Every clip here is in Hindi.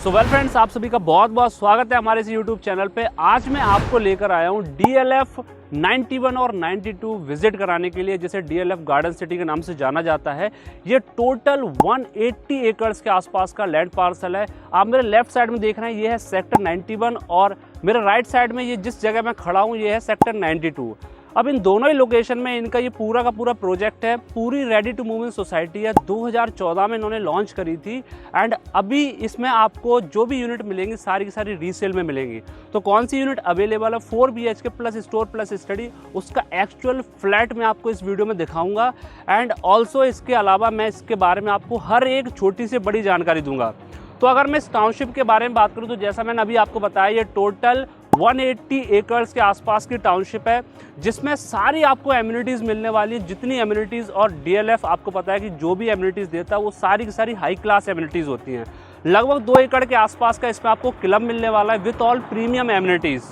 सो वेल फ्रेंड्स, आप सभी का बहुत बहुत स्वागत है हमारे इस यूट्यूब चैनल पे। आज मैं आपको लेकर आया हूँ DLF 91 और 92 विजिट कराने के लिए, जिसे DLF गार्डन सिटी के नाम से जाना जाता है। ये टोटल 180 एकड़्स के आसपास का लैंड पार्सल है। आप मेरे लेफ्ट साइड में देख रहे हैं, ये है सेक्टर 91 और मेरे राइट साइड में ये जिस जगह मैं खड़ा हूँ ये है सेक्टर 92। अब इन दोनों ही लोकेशन में इनका ये पूरा का पूरा प्रोजेक्ट है। पूरी ready to move in society है, 2014 में इन्होंने लॉन्च करी थी एंड अभी इसमें आपको जो भी यूनिट मिलेंगी सारी की सारी रीसेल में मिलेंगी। तो कौन सी यूनिट अवेलेबल है 4 BHK plus store plus study, उसका एक्चुअल फ्लैट मैं आपको इस वीडियो में दिखाऊंगा एंड ऑल्सो इसके अलावा मैं इसके बारे में आपको हर एक छोटी से बड़ी जानकारी दूंगा। तो अगर मैं इस टाउनशिप के बारे में बात करूं तो जैसा मैंने अभी आपको बताया, ये टोटल 180 एकड़्स के आसपास की टाउनशिप है, जिसमें सारी आपको एम्यूनिटीज़ मिलने वाली है। जितनी एम्यूनिटीज़, और DLF आपको पता है कि जो भी एम्यूनिटीज़ देता है वो सारी की सारी हाई क्लास एम्यूनिटीज़ होती हैं। लगभग 2 एकड़ के आसपास का इसमें आपको क्लब मिलने वाला है विथ ऑल प्रीमियम एम्यूनिटीज़।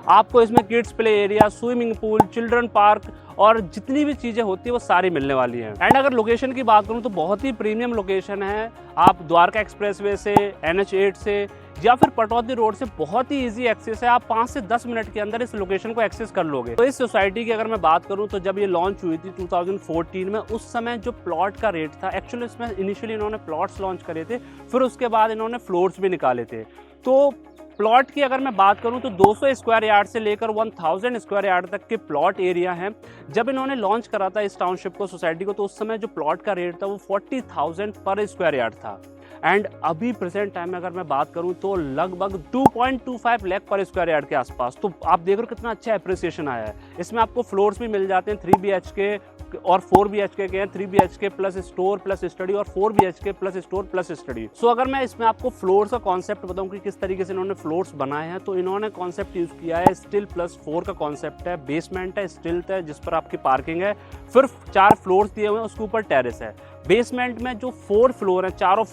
आपको इसमें kids play area, swimming pool, children park और जितनी भी चीज़ें होती है वो सारी मिलने वाली हैं। एंड अगर लोकेशन की बात करूं तो बहुत ही प्रीमियम लोकेशन है। आप द्वारका एक्सप्रेसवे से, NH8 से या फिर पटौदी रोड से बहुत ही इजी एक्सेस है। आप 5 से 10 मिनट के अंदर इस लोकेशन को एक्सेस कर लोगे। तो इस सोसाइटी की अगर मैं बात करूं तो जब ये लॉन्च हुई थी 2014 में, उस समय जो प्लॉट का रेट था, एक्चुअली इसमें इनिशियली इन्होंने प्लॉट्स लॉन्च करे थे, फिर उसके बाद इन्होंने फ्लोर्स भी निकाले थे। तो प्लॉट की अगर मैं बात करूं तो 200 स्क्वायर यार्ड से लेकर 1000 स्क्वायर यार्ड तक के प्लॉट एरिया हैं। जब इन्होंने लॉन्च करा था इस टाउनशिप को, सोसाइटी को, तो उस समय जो प्लॉट का रेट था वो 40,000 पर स्क्वायर यार्ड था। एंड अभी प्रेजेंट टाइम में अगर मैं बात करूं तो लगभग 2.25 लाख पर स्क्वायर यार्ड के आसपास। तो आप देख रहे हो कितना अच्छा एप्रिसिएशन आया है। इसमें आपको फ्लोर्स भी मिल जाते हैं 3 BHK और 4 BHK के हैं, 3 BHK plus store plus study और 4 BHK plus store plus study. So अगर मैं इसमें आपको फ्लोर्स का कॉन्सेप्ट बताऊं कि किस तरीके से इन्होंने फ्लोर्स बनाए हैं, तो इन्होंने कॉन्सेप्ट यूज किया है स्टिल प्लस 4 का कॉन्सेप्ट है। बेसमेंट है, स्टिल्ट है जिस पर आपकी पार्किंग है, फिर 4 फ्लोर्स दिए हुए हैं, उसके ऊपर टेरेस है। बेसमेंट में जो 4 फ्लोर है, चारों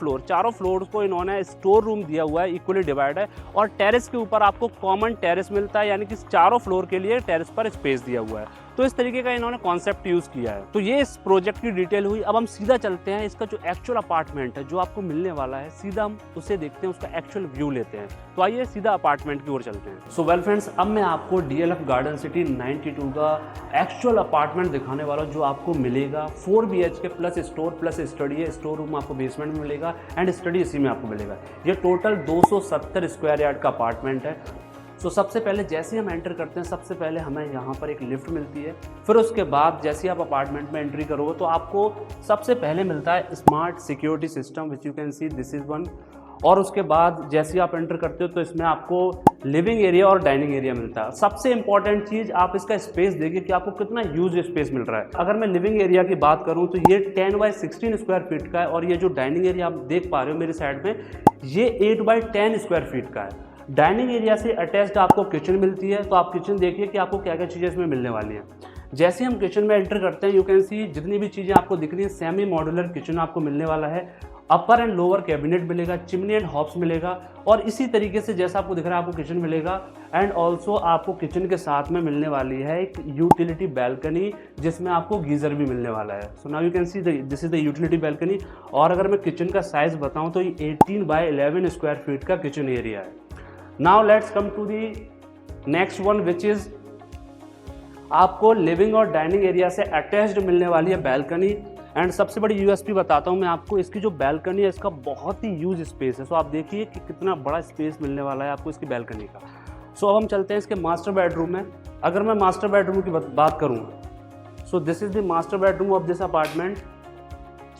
फ्लोर को इन्होंने स्टोर रूम दिया हुआ है, इक्वली डिवाइड है। और टेरेस के ऊपर आपको कॉमन टेरेस मिलता है, यानी कि चारों फ्लोर के लिए टेरेस पर स्पेस दिया हुआ है। तो इस तरीके का इन्होंने कॉन्सेप्ट यूज किया है। तो ये इस प्रोजेक्ट की डिटेल हुई। अब हम सीधा चलते हैं, इसका जो एक्चुअल अपार्टमेंट है जो आपको मिलने वाला है, सीधा हम उसे देखते हैं, उसका एक्चुअल व्यू लेते हैं। तो आइए सीधा अपार्टमेंट की ओर चलते हैं। सो वेल फ्रेंड्स, अब मैं आपको DLF गार्डन सिटी 92 का एक्चुअल अपार्टमेंट दिखाने वाला हूं, जो आपको मिलेगा 4 BHK plus store plus study है। स्टोर रूम आपको बेसमेंट में मिलेगा एंड स्टडी इसी में आपको मिलेगा। ये टोटल 270 स्क्वायर यार्ड का अपार्टमेंट है। तो सबसे पहले जैसे ही हम एंटर करते हैं, सबसे पहले हमें यहाँ पर एक लिफ्ट मिलती है। फिर उसके बाद जैसे ही आप अपार्टमेंट में एंट्री करोगे तो आपको सबसे पहले मिलता है smart security system, which you can see this is one. और उसके बाद जैसे ही आप एंटर करते हो तो इसमें आपको लिविंग एरिया और डाइनिंग एरिया मिलता है। सबसे इंपॉर्टेंट चीज़, आप इसका स्पेस देखिए कि आपको कितना यूज स्पेस मिल रहा है। अगर मैं लिविंग एरिया की बात करूं तो ये 10 बाई 16 स्क्वायर फीट का है, और ये जो डाइनिंग एरिया आप देख पा रहे हो मेरी साइड में, ये 8 बाई 10 स्क्वायर फीट का है। डाइनिंग एरिया से अटैच्ड आपको किचन मिलती है। तो आप किचन देखिए कि आपको क्या क्या चीज़ें इसमें मिलने वाली हैं। जैसे हम किचन में एंटर करते हैं, यू कैन सी जितनी भी चीज़ें आपको दिख रही है, सेमी मॉड्यूलर किचन आपको मिलने वाला है। अपर एंड लोअर कैबिनेट मिलेगा, चिमनी एंड हॉब्स मिलेगा, और इसी तरीके से जैसा आपको दिख रहा है आपको किचन मिलेगा। एंड ऑल्सो आपको किचन के साथ में मिलने वाली है एक यूटिलिटी बैल्कनी, जिसमें आपको गीज़र भी मिलने वाला है। So now you can see this is the utility balcony. और अगर मैं किचन का साइज़ बताऊँ तो ये 18 बाई 11 स्क्वायर फीट का किचन एरिया है। Now let's come to the next one, which is आपको लिविंग और डाइनिंग एरिया से अटैच्ड मिलने वाली है बैल्कनी। एंड सबसे बड़ी USP बताता हूँ मैं आपको, इसकी जो बैल्कनी है इसका बहुत ही यूज स्पेस है। सो आप देखिए कि कितना बड़ा स्पेस मिलने वाला है आपको इसकी बैल्कनी का। सो अब हम चलते हैं इसके मास्टर बेडरूम में। अगर मैं मास्टर बेडरूम की बात करूँ, so this is the master bedroom of this apartment.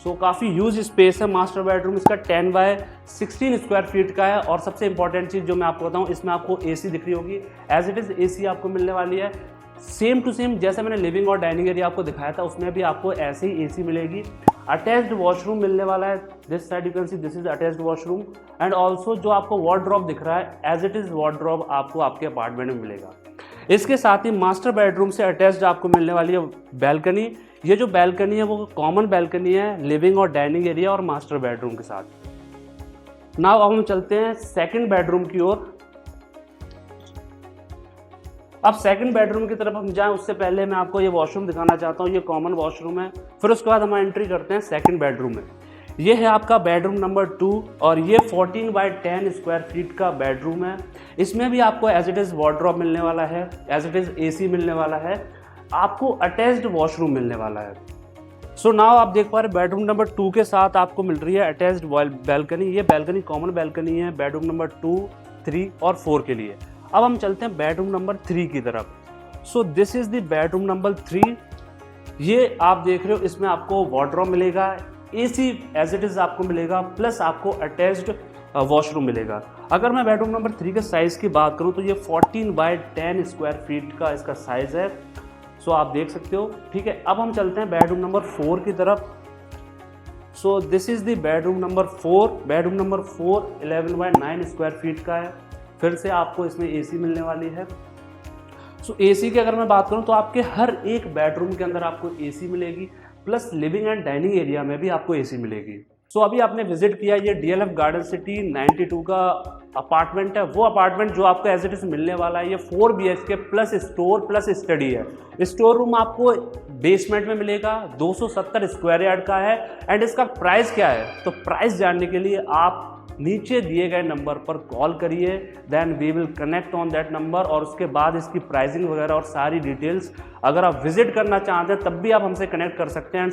So काफ़ी यूज स्पेस है मास्टर बेडरूम इसका, 10 बाय 16 स्क्वायर फीट का है। और सबसे इंपॉर्टेंट चीज़ जो मैं आपको बताऊँ, इसमें आपको AC दिख रही होगी, एज इट इज़ AC आपको मिलने वाली है। सेम टू सेम जैसे मैंने लिविंग और डाइनिंग एरिया आपको दिखाया था, उसमें भी आपको ऐसे ही AC मिलेगी। अटैच्ड वॉशरूम मिलने वाला है। This side you can see this is attached washroom. And also जो आपको वार्डरोब दिख रहा है, एज इट इज़ वार्डरोब आपको आपके अपार्टमेंट में मिलेगा। इसके साथ ही मास्टर बेडरूम से अटैच्ड आपको मिलने वाली है बैल्कनी। ये जो बैल्कनी है वो कॉमन बैल्कनी है लिविंग और डाइनिंग एरिया और मास्टर बेडरूम के साथ। नाउ अब हम चलते हैं सेकंड बेडरूम की ओर। अब सेकंड बेडरूम की तरफ हम जाएं उससे पहले मैं आपको ये वॉशरूम दिखाना चाहता हूँ। ये कॉमन वॉशरूम है। फिर उसके बाद हम एंट्री करते हैं सेकंड बेडरूम में। ये है आपका बेडरूम नंबर 2 और ये 14 बाय 10 स्क्वायर फीट का बेडरूम है। इसमें भी आपको एज इट इज़ वार्डरोब मिलने वाला है, एज इट इज़ एसी मिलने वाला है, आपको अटैच्ड वॉशरूम मिलने वाला है। सो नाउ आप देख पा रहे बेडरूम नंबर 2 के साथ आपको मिल रही है अटैच्ड बैल्कनी। ये बैल्कनी कॉमन बैल्कनी है बेडरूम नंबर 2, 3 और 4 के लिए। अब हम चलते हैं बेडरूम नंबर 3 की तरफ। So this is the bedroom number 3। ये आप देख रहे हो, इसमें आपको वार्डरोब मिलेगा, एसी एज इट इज़ आपको मिलेगा, प्लस आपको अटैच्ड वॉशरूम मिलेगा। अगर मैं बेडरूम नंबर 3 के साइज़ की बात करूं तो ये 14 बाय 10 स्क्वायर फीट का इसका साइज़ है। सो आप देख सकते हो, ठीक है। अब हम चलते हैं बेडरूम नंबर 4 की तरफ। So this is the bedroom number 4। Bedroom number 4 11 by 9 square feet का है। फिर से आपको इसमें एसी मिलने वाली है। सो एसी की अगर मैं बात करूं तो आपके हर एक बेडरूम के अंदर आपको एसी मिलेगी, plus living and dining area में भी आपको एसी मिलेगी। सो अभी आपने विजिट किया ये डीएलएफ गार्डन सिटी 92 का अपार्टमेंट है। वो अपार्टमेंट जो आपको एज इट इज मिलने वाला है, ये 4 BHK plus store plus study है। स्टोर रूम आपको बेसमेंट में मिलेगा, 270 स्क्वायर यार्ड का है। एंड इसका प्राइस क्या है, तो प्राइस जानने के लिए आप नीचे दिए गए नंबर पर कॉल करिए, then we will connect on that number. और उसके बाद इसकी प्राइसिंग वगैरह और सारी डिटेल्स अगर आप विजिट करना चाहते हैं तब भी आप हमसे कनेक्ट कर सकते हैं।